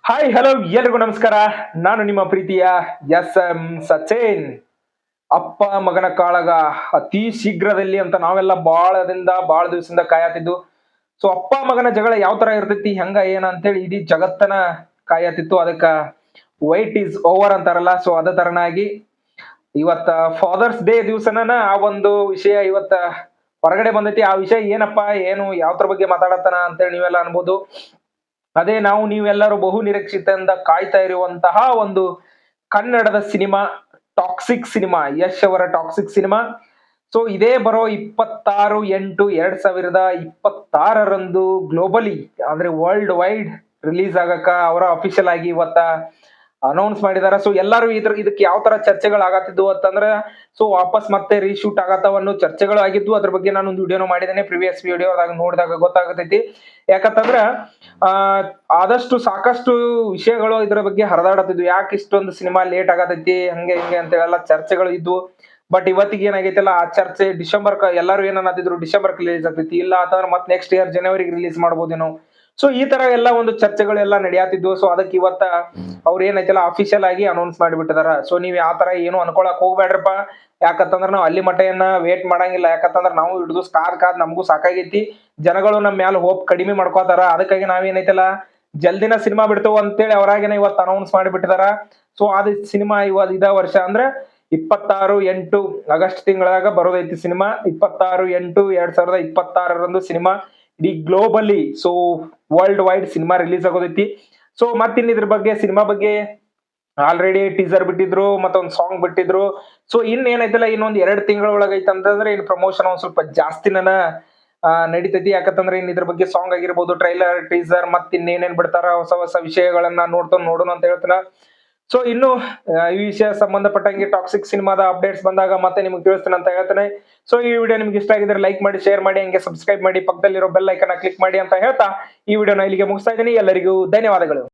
Hi hello ಎಲ್ರಿಗೂ ನಮಸ್ಕಾರ. ನಾನು ನಿಮ್ಮ ಪ್ರೀತಿಯ ಎಸ್ ಸಚೇನ್. ಅಪ್ಪ ಮಗನ ಕಾಳಗ ಅತಿ ಶೀಘ್ರದಲ್ಲಿ ಅಂತ ನಾವೆಲ್ಲ ಬಹಳ ದಿವಸದಿಂದ ಕಾಯತಿದ್ದು. ಸೊ ಅಪ್ಪ ಮಗನ ಜಗಳ ಯಾವ ತರ ಇರ್ತೈತಿ ಹೆಂಗ ಏನ ಅಂತೇಳಿ ಇಡೀ ಜಗತ್ತನ ಕಾಯತಿತ್ತು. ಅದಕ್ಕ ವೈಟ್ ಈಸ್ ಓವರ್ ಅಂತಾರಲ್ಲ, ಸೊ ಅದ ತರನಾಗಿ ಇವತ್ತ ಫಾದರ್ಸ್ ಡೇ ದಿವಸನ ಆ ಒಂದು ವಿಷಯ ಇವತ್ತ ಹೊರಗಡೆ ಬಂದೈತಿ. ಆ ವಿಷಯ ಏನಪ್ಪಾ, ಏನು ಯಾವ್ದ್ರ ಬಗ್ಗೆ ಮಾತಾಡತ್ತಾನ ಅಂತೇಳಿ ನೀವೆಲ್ಲ ಅನ್ಬೋದು. ಅದೇ ನಾವು ನೀವೆಲ್ಲರೂ ಬಹು ನಿರೀಕ್ಷಿತೆಯಿಂದ ಕಾಯ್ತಾ ಇರುವಂತಹ ಒಂದು ಕನ್ನಡದ ಸಿನಿಮಾ ಟಾಕ್ಸಿಕ್ ಸಿನಿಮಾ, ಯಶ್ ಅವರ ಟಾಕ್ಸಿಕ್ ಸಿನಿಮಾ. ಸೊ ಇದೇ ಬರೋ 26/8/2026 ಗ್ಲೋಬಲಿ ಅಂದ್ರೆ ವರ್ಲ್ಡ್ ವೈಡ್ ರಿಲೀಸ್ ಆಗಕ ಅವರ ಅಫಿಷಿಯಲ್ ಆಗಿ ಇವತ್ತ ಅನೌನ್ಸ್ ಮಾಡಿದಾರ. ಸೊ ಎಲ್ಲರೂ ಇದಕ್ಕೆ ಯಾವ ತರ ಚರ್ಚೆಗಳು ಆಗತ್ತಿದ್ವು ಅಂತಂದ್ರ, ಸೊ ವಾಪಸ್ ಮತ್ತೆ ರೀಶೂಟ್ ಆಗತ್ತವ ಅನ್ನೋ ಚರ್ಚೆಗಳು ಆಗಿದ್ವು. ಅದ್ರ ಬಗ್ಗೆ ನಾನು ಒಂದು ವಿಡಿಯೋನು ಮಾಡಿದ್ದೇನೆ, ಪ್ರಿವಿಯಸ್ ವಿಡಿಯೋದಾಗ ನೋಡಿದಾಗ ಗೊತ್ತಾಗತೈತಿ. ಯಾಕಂತಂದ್ರ ಆ ಆದಷ್ಟು ಸಾಕಷ್ಟು ವಿಷಯಗಳು ಇದ್ರ ಬಗ್ಗೆ ಹರಿದಾಡತ್ತಿದ್ವು. ಯಾಕೆ ಇಷ್ಟೊಂದು ಸಿನಿಮಾ ಲೇಟ್ ಆಗತೈತಿ ಹಂಗೆ ಹಿಂಗೆ ಅಂತ ಎಲ್ಲ ಚರ್ಚೆಗಳು ಇದ್ವು. ಬಟ್ ಇವತ್ತಿಗೆ ಏನಾಗೈತಲ್ಲ, ಆ ಚರ್ಚೆ ಡಿಸೆಂಬರ್ ಎಲ್ಲರೂ ಏನನ್ನತ್ತಿದ್ರು, ಡಿಸೆಂಬರ್ ರಿಲೀಸ್ ಆಗ್ತೈತಿ, ಇಲ್ಲ ಅಂತಂದ್ರೆ ಮತ್ತೆ ನೆಕ್ಸ್ಟ್ ಇಯರ್ ಜನವರಿಗೆ ರಿಲೀಸ್ ಮಾಡ್ಬೋದೇನೋ. ಸೊ ಈ ತರ ಎಲ್ಲ ಒಂದು ಚರ್ಚೆಗಳೆಲ್ಲ ನಡೆಯತ್ತಿದ್ವು. ಸೊ ಅದಕ್ಕೆ ಇವತ್ತ ಅವ್ರ ಏನೈತಲ್ಲ ಅಫಿಷಿಯಲ್ ಆಗಿ ಅನೌನ್ಸ್ ಮಾಡಿಬಿಟ್ಟಿದಾರ. ಸೊ ನೀವ್ ಯಾವ ತರ ಏನು ಅನ್ಕೊಳಕ್ ಹೋಗ್ಬೇಡ್ರಪ್ಪ. ಯಾಕಂತಂದ್ರ ನಾವು ಅಲ್ಲಿ ಮಟೆಯನ್ನ ವೇಟ್ ಮಾಡಂಗಿಲ್ಲ. ಯಾಕಂತಂದ್ರ ನಾವು ಹಿಡಿದು ಕಾದ್ ನಮಗೂ ಸಾಕಾಗೈತಿ. ಜನಗಳು ನಮ್ ಮ್ಯಾಲ ಹೋಪ್ ಕಡಿಮೆ ಮಾಡ್ಕೋತಾರ. ಅದಕ್ಕಾಗಿ ನಾವೇನೈತಲ್ಲ ಜಲ್ದಿನ ಸಿನಿಮಾ ಬಿಡ್ತೇವೆ ಅಂತೇಳಿ ಅವರಾಗೇನೆ ಇವತ್ತು ಅನೌನ್ಸ್ ಮಾಡಿಬಿಟ್ಟಿದಾರ. ಸೊ ಅದ ಸಿನಿಮಾ ಇದ ವರ್ಷ ಅಂದ್ರೆ 26/8 ಆಗಸ್ಟ್ ತಿಂಗಳಾಗ ಬರೋದೈತಿ ಸಿನಿಮಾ. 26/8/2026 ಸಿನಿಮಾ ಇಡೀ globally, so worldwide cinema release ಆಗೋದೈತಿ. ಸೊ ಮತ್ತಿನ್ ಇದ್ರ ಬಗ್ಗೆ ಸಿನಿಮಾ ಬಗ್ಗೆ ಆಲ್ರೆಡಿ ಟೀಸರ್ ಬಿಟ್ಟಿದ್ರು, ಮತ್ತೊಂದ್ ಸಾಂಗ್ ಬಿಟ್ಟಿದ್ರು. ಸೊ ಏನೈತಲ್ಲ ಇನ್ನೊಂದ್ 2 ತಿಂಗಳ ಒಳಗೈತೆ ಅಂತಂದ್ರೆ ಇನ್ ಪ್ರಮೋಷನ್ ಒಂದ್ ಸ್ವಲ್ಪ ಜಾಸ್ತಿನ ನಡೀತೈತಿ. ಯಾಕಂತಂದ್ರೆ ಇನ್ ಇದ್ರ ಬಗ್ಗೆ ಸಾಂಗ್ ಆಗಿರ್ಬೋದು, ಟ್ರೈಲರ್, ಟೀಸರ್, ಮತ್ ಇನ್ನೇನೇನ್ ಬಿಡ್ತಾರ ಹೊಸ ಹೊಸ ವಿಷಯಗಳನ್ನ ನೋಡೋಣ ಅಂತ ಹೇಳ್ತಾರ. ಸೊ ಇನ್ನು ಈ ವಿಷಯ ಸಂಬಂಧಪಟ್ಟಂಗೆ ಟಾಕ್ಸಿಕ್ ಸಿನಿಮಾದ ಅಪ್ಡೇಟ್ಸ್ ಬಂದಾಗ ಮತ್ತೆ ನಿಮ್ಗೆ ತಿಳಿಸ್ತೀನಿ ಅಂತ ಹೇಳ್ತೇನೆ. ಸೊ ಈ ವಿಡಿಯೋ ನಿಮ್ಗೆ ಇಷ್ಟ ಆಗಿದ್ರೆ ಲೈಕ್ ಮಾಡಿ, ಶೇರ್ ಮಾಡಿ, ಹಂಗೆ ಸಬ್ಸ್ಕ್ರೈಬ್ ಮಾಡಿ, ಪಕ್ಕದಲ್ಲಿರೋ ಬೆಲ್ ಐಕನ್ ಕ್ಲಿಕ್ ಮಾಡಿ ಅಂತ ಹೇಳ್ತಾ ಈ ವಿಡಿಯೋನ ಇಲ್ಲಿಗೆ ಮುಗಿಸ್ತಾ ಇದ್ದೀನಿ. ಎಲ್ಲರಿಗೂ ಧನ್ಯವಾದಗಳು.